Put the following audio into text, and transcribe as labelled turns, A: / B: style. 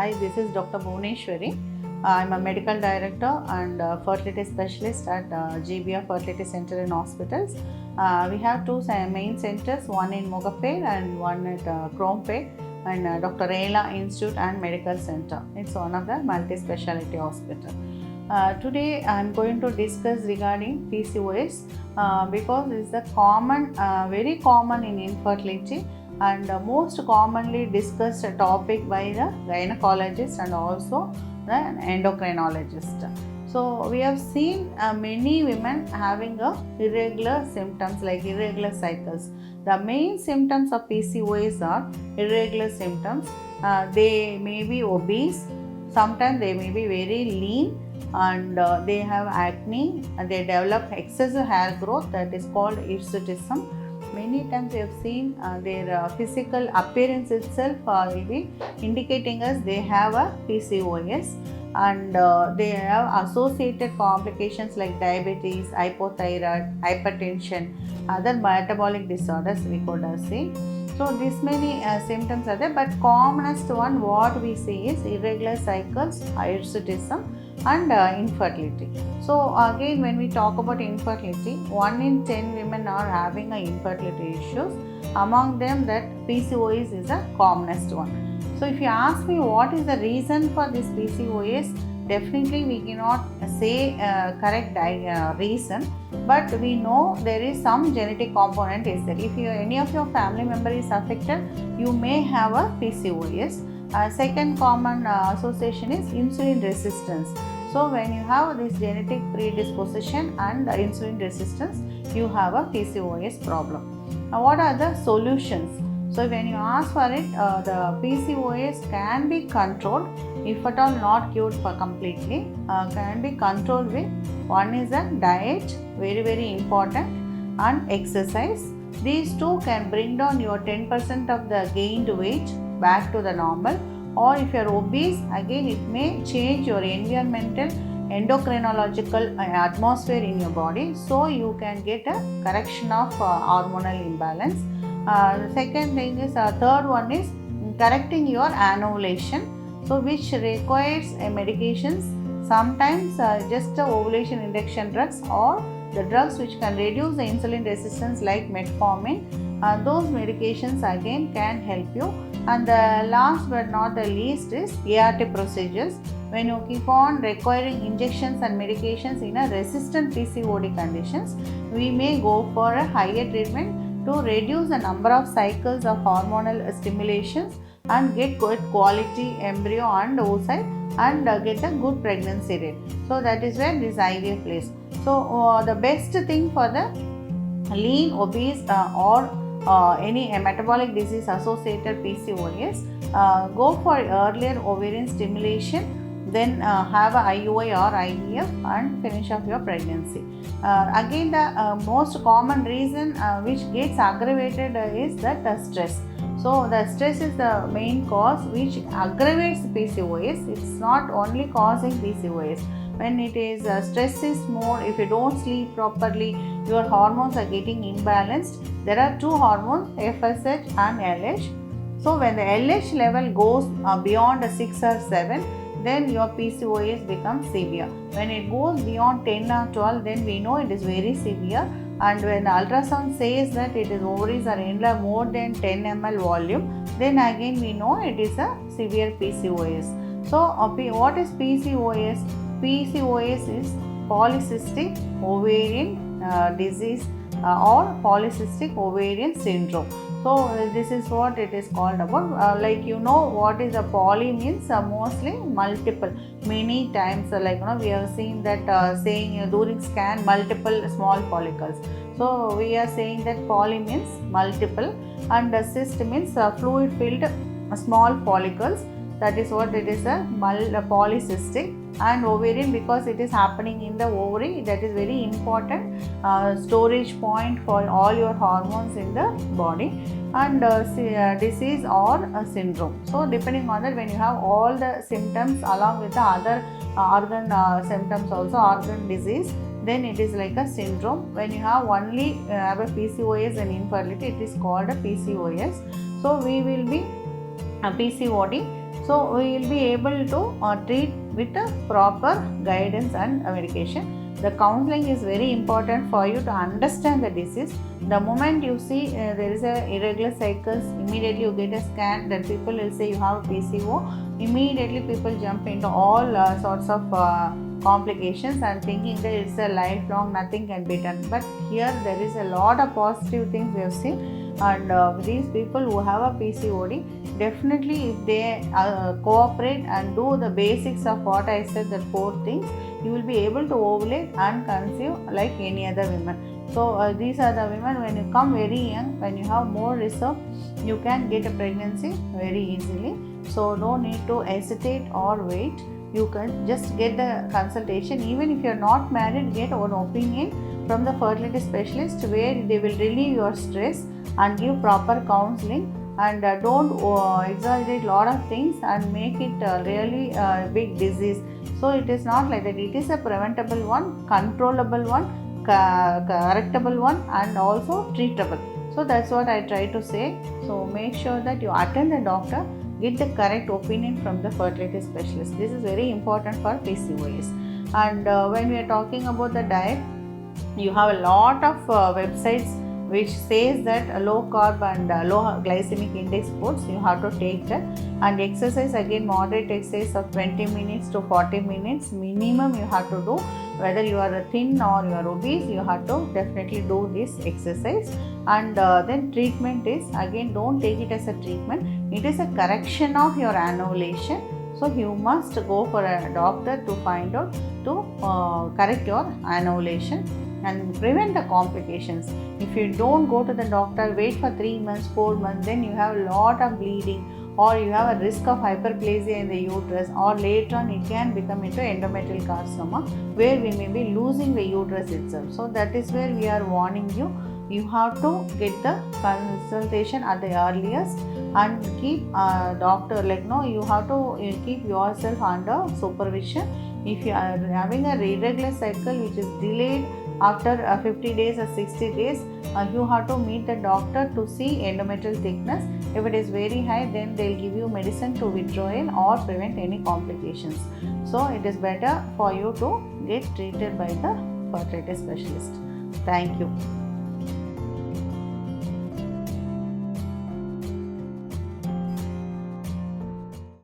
A: Hi, this is Dr. Bhuneshwari. I'm a medical director and fertility specialist at GBR Fertility Center in Hospitals. We have two main centers, one in Mogapet and one at Crompet, and Dr. Ayla Institute and Medical Center. It's one of the multi-speciality hospital. Today I'm going to discuss regarding PCOS because it's a common, very common in infertility and most commonly discussed topic by the gynecologist and also the endocrinologist. So we have seen many women having irregular symptoms like irregular cycles. The main symptoms of PCOS are irregular symptoms. They may be obese, sometimes they may be very lean, and they have acne, and they develop excessive hair growth, that is called hirsutism. Many times we have seen their physical appearance itself will be indicating us they have a PCOS, and they have associated complications like diabetes, hypothyroid, hypertension, other metabolic disorders we could see. So this many symptoms are there, but commonest one what we see is irregular cycles, hirsutism, and infertility. So again, when we talk about infertility, 1 in 10 women are having infertility issues. Among them, that PCOS is the commonest one. So if you ask me what is the reason for this PCOS, definitely we cannot say correct reason, but we know there is some genetic component is there. If any of your family member is affected, you may have a PCOS. Second common association is insulin resistance. So when you have this genetic predisposition and insulin resistance, you have a PCOS problem. Now what are the solutions? So when you ask for it, the PCOS can be controlled, if at all not cured for completely, can be controlled with, one is a diet, very important, and exercise. These two can bring down your 10% of the gained weight back to the normal. Or if you are obese, again it may change your environmental endocrinological atmosphere in your body, so you can get a correction of hormonal imbalance. The second thing is, third one is correcting your anovulation, so which requires medications, sometimes just ovulation induction drugs or the drugs which can reduce the insulin resistance like metformin. Those medications again can help you. And the last but not the least is ART procedures. When you keep on requiring injections and medications in a resistant PCOD conditions, we may go for a higher treatment to reduce the number of cycles of hormonal stimulations and get good quality embryo and oocyte and get a good pregnancy rate. So that is where this IVF plays. So the best thing for the lean, obese or any metabolic disease associated PCOS, go for earlier ovarian stimulation, then have a IUI or IVF and finish off your pregnancy. Again, the most common reason which gets aggravated is that stress. So the stress is the main cause which aggravates PCOS. It's not only causing PCOS. When it is stress is more, if you don't sleep properly, your hormones are getting imbalanced. There are two hormones, FSH and LH. So when the LH level goes beyond 6 or 7, then your PCOS becomes severe. When it goes beyond 10 or 12, then we know it is very severe. And when the ultrasound says that it is ovaries are in more than 10 ml volume, then again we know it is a severe PCOS. So what is PCOS? PCOS is polycystic ovarian disease or polycystic ovarian syndrome. So this is what it is called about. Like what is a poly means, mostly multiple, many times we have seen that saying during scan multiple small follicles. So we are saying that poly means multiple, and cyst means fluid filled small follicles. That is what it is, a polycystic. And ovarian because it is happening in the ovary, that is very important storage point for all your hormones in the body. And disease or syndrome. So depending on that, when you have all the symptoms along with the other organ symptoms also, organ disease, then it is like a syndrome. When you have only have a PCOS and infertility, it is called a PCOS. So we will be a PCOD. So we will be able to treat with a proper guidance and medication. The counseling is very important for you to understand the disease. The moment you see there is a irregular cycles, immediately you get a scan, then people will say you have PCO. Immediately people jump into all sorts of complications and thinking that it's a lifelong, nothing can be done. But here there is a lot of positive things we have seen, and these people who have a PCOD, definitely if they cooperate and do the basics of what I said, the 4 things, you will be able to ovulate and conceive like any other women. So these are the women, when you come very young, when you have more reserve, you can get a pregnancy very easily. So no need to hesitate or wait. You can just get the consultation. Even if you are not married, get an opinion from the fertility specialist where they will relieve your stress and give proper counseling, and don't exaggerate lot of things and make it really big disease. So it is not like that. It is a preventable one, controllable one, correctable one, and also treatable. So that's what I try to say. So make sure that you attend the doctor, get the correct opinion from the fertility specialist. This is very important for PCOS. And when we are talking about the diet, you have a lot of websites which says that low carb and low glycemic index foods you have to take that, and exercise, again moderate exercise of 20 minutes to 40 minutes minimum you have to do. Whether you are thin or you are obese, you have to definitely do this exercise. And then treatment is, again, don't take it as a treatment, it is a correction of your anovulation. So you must go for a doctor to find out, to correct your anovulation and prevent the complications. If you don't go to the doctor, wait for 3 months, 4 months, then you have a lot of bleeding, or you have a risk of hyperplasia in the uterus, or later on it can become into endometrial carcinoma where we may be losing the uterus itself. So that is where we are warning you. You have to get the consultation at the earliest and keep doctor, you have to keep yourself under supervision. If you are having a irregular cycle which is delayed after 50 days or 60 days, you have to meet the doctor to see endometrial thickness. If it is very high, then they will give you medicine to withdraw it or prevent any complications. So it is better for you to get treated by the fertility specialist. Thank you.